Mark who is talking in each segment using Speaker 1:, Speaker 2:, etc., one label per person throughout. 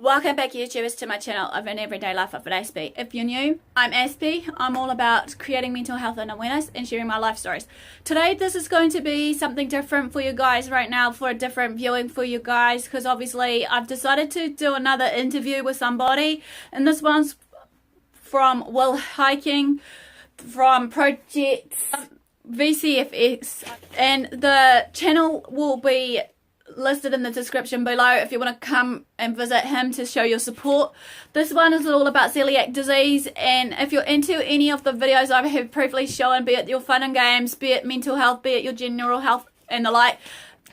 Speaker 1: Welcome back, YouTubers, to my channel of an everyday life of an Aspie. If you're new, I'm Aspie. I'm all about creating mental health and awareness and sharing my life stories. Today, this is going to be something different for you guys right now, for a different viewing for you guys, because obviously I've decided to do another interview with somebody, and this one's from Will Hicking from Project VCFS, and the channel will be listed in the description below if you want to come and visit him to show your support. This one is all about celiac disease, and if you're into any of the videos I have previously shown, be it your fun and games, be it mental health, be it your general health and the like,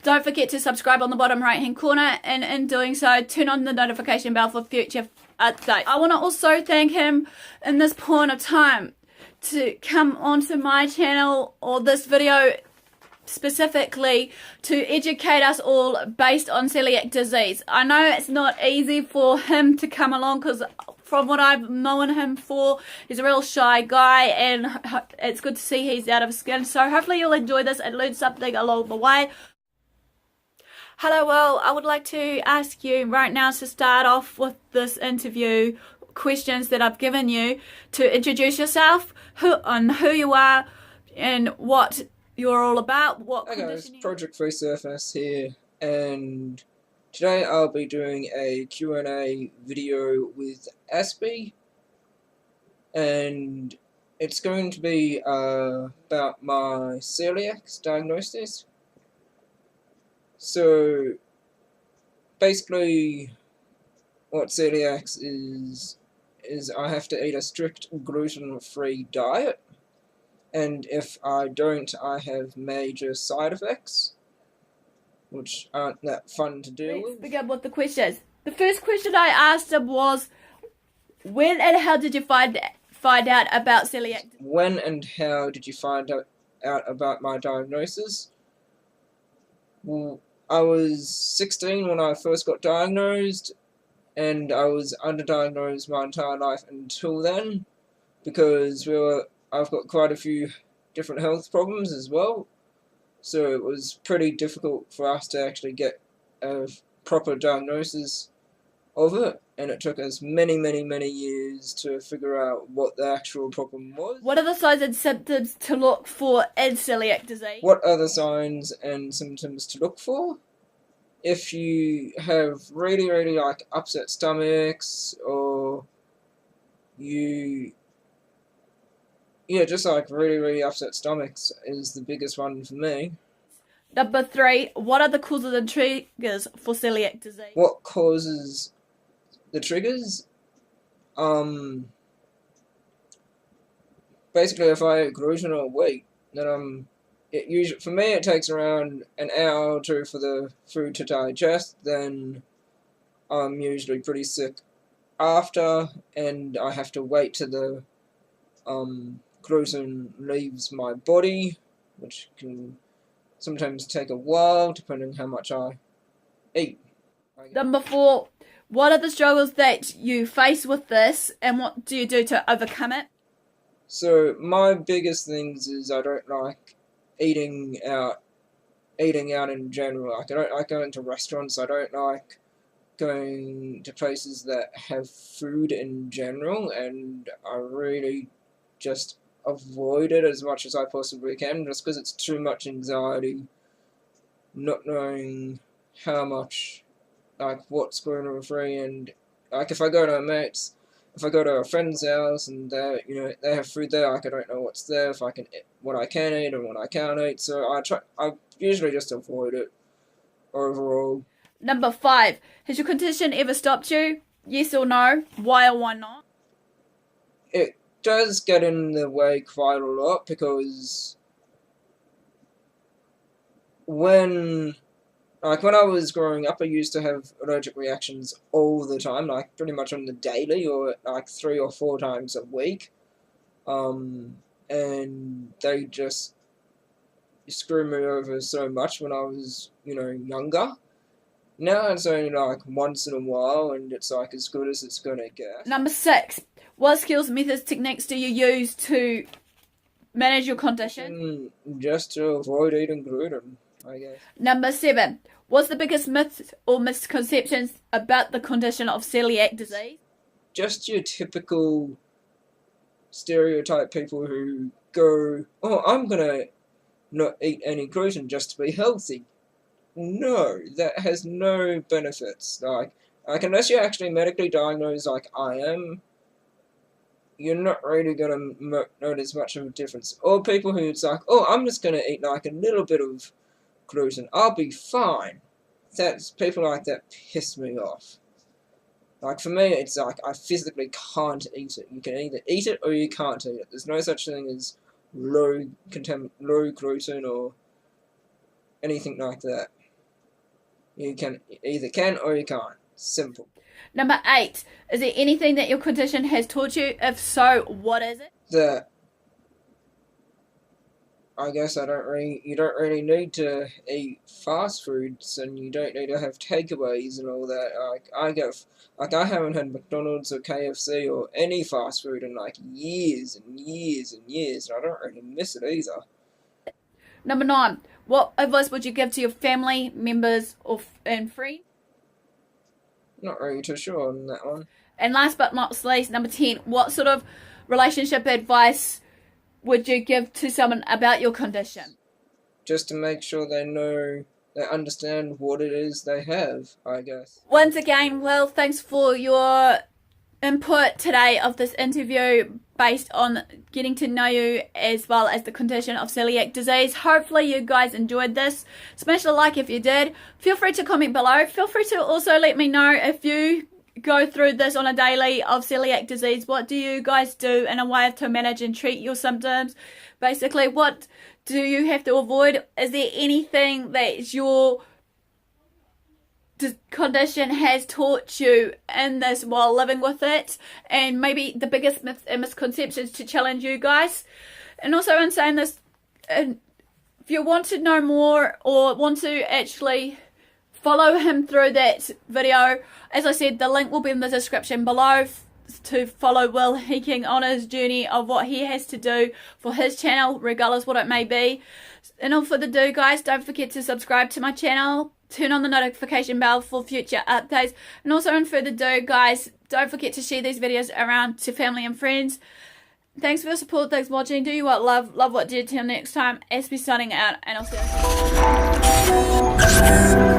Speaker 1: don't forget to subscribe on the bottom right hand corner, and in doing so turn on the notification bell for future updates. I want to also thank him in this point of time to come onto my channel or this video specifically to educate us all based on celiac disease. I know it's not easy for him to come along, because from what I've known him for, he's a real shy guy, and it's good to see he's out of skin. So hopefully you'll enjoy this and learn something along the way. Hello, Will. I would like to ask you right now to start off with this interview questions that I've given you, to introduce yourself, who you are, and what you're all about.
Speaker 2: Hi guys, Project VCFS here, and today I'll be doing a Q&A video with Aspie, and it's going to be about my celiac diagnosis. So basically what celiac is I have to eat a strict gluten-free diet, and if I don't, I have major side effects, which aren't that fun to deal with.
Speaker 1: Let's begin with the questions. The first question I asked him was, when and how did you find out about celiac?
Speaker 2: When and how did you find out about my diagnosis? Well, I was 16 when I first got diagnosed, and I was underdiagnosed my entire life until then, because I've got quite a few different health problems as well, so it was pretty difficult for us to actually get a proper diagnosis of it, and it took us many years to figure out what the actual problem was.
Speaker 1: What are the signs and symptoms to look for in celiac disease?
Speaker 2: What are the signs and symptoms to look for? If you have really like upset stomachs, or just like really upset stomachs is the biggest one for me.
Speaker 1: Number 3, what are the causes and triggers for celiac disease?
Speaker 2: What causes the triggers? Basically, if I eat gluten or wheat, then for me it takes around an hour or two for the food to digest. Then I'm usually pretty sick after, and I have to wait till the gluten leaves my body, which can sometimes take a while depending how much I eat.
Speaker 1: Number 4, what are the struggles that you face with this, and what do you do to overcome it?
Speaker 2: So my biggest things is I don't like eating out in general. Like, I don't like going to restaurants. I don't like going to places that have food in general, and I really just avoid it as much as I possibly can, just because it's too much anxiety not knowing how much, like, what's gluten-free. And like, if I go to a friend's house and they have food there, like, I don't know what's there, what I can eat and what I can't eat, so I usually just avoid it overall.
Speaker 1: Number 5, has your condition ever stopped you? Yes or no? Why or why not?
Speaker 2: It does get in the way quite a lot, because when I was growing up, I used to have allergic reactions all the time, like pretty much on the daily, or like 3 or 4 times a week, and they just screw me over so much when I was, younger. Now it's only like once in a while, and it's like as good as it's gonna get.
Speaker 1: Number 6, what skills, methods, techniques do you use to manage your condition?
Speaker 2: Just to avoid eating gluten, I guess.
Speaker 1: Number 7, What's the biggest myth or misconceptions about the condition of celiac disease?
Speaker 2: Just your typical stereotype people who go, oh, I'm gonna not eat any gluten just to be healthy. No, that has no benefits. Like unless you're actually medically diagnosed like I am, you're not really gonna notice much of a difference. Or people who it's like, oh, I'm just gonna eat like a little bit of gluten, I'll be fine. That's people like that piss me off. Like for me, it's like I physically can't eat it. You can either eat it or you can't eat it. There's no such thing as low gluten or anything like that. You either can or you can't. Simple.
Speaker 1: Number 8, is there anything that your condition has taught you? If so, what is it?
Speaker 2: That I guess you don't really need to eat fast foods, and you don't need to have takeaways and all that. I haven't had McDonald's or KFC or any fast food in like years and years and years, and I don't really miss it either.
Speaker 1: Number 9, what advice would you give to your family members and friends?
Speaker 2: Not really too sure on that one.
Speaker 1: And last but not least, number 10, what sort of relationship advice would you give to someone about your condition?
Speaker 2: Just to make sure they understand what it is they have, I guess.
Speaker 1: Once again, Will, thanks for your input today of this interview based on getting to know you as well as the condition of celiac disease. Hopefully you guys enjoyed this. Smash a like if you did. Feel free to comment below. Feel free to also let me know if you go through this on a daily of celiac disease. What do you guys do in a way to manage and treat your symptoms? Basically, what do you have to avoid? Is there anything that your condition has taught you in this while living with it? And maybe the biggest myths and misconceptions to challenge you guys. And also in saying this, if you want to know more or want to actually follow him through that video, as I said, the link will be in the description below to follow Will Hicking on his journey of what he has to do for his channel, regardless what it may be. And all further ado, guys, don't forget to subscribe to my channel, turn on the notification bell for future updates, and also in further ado, guys, don't forget to share these videos around to family and friends. Thanks for your support, thanks for watching, do you what, love what do. Till next time, Aspie signing out, and I'll see you.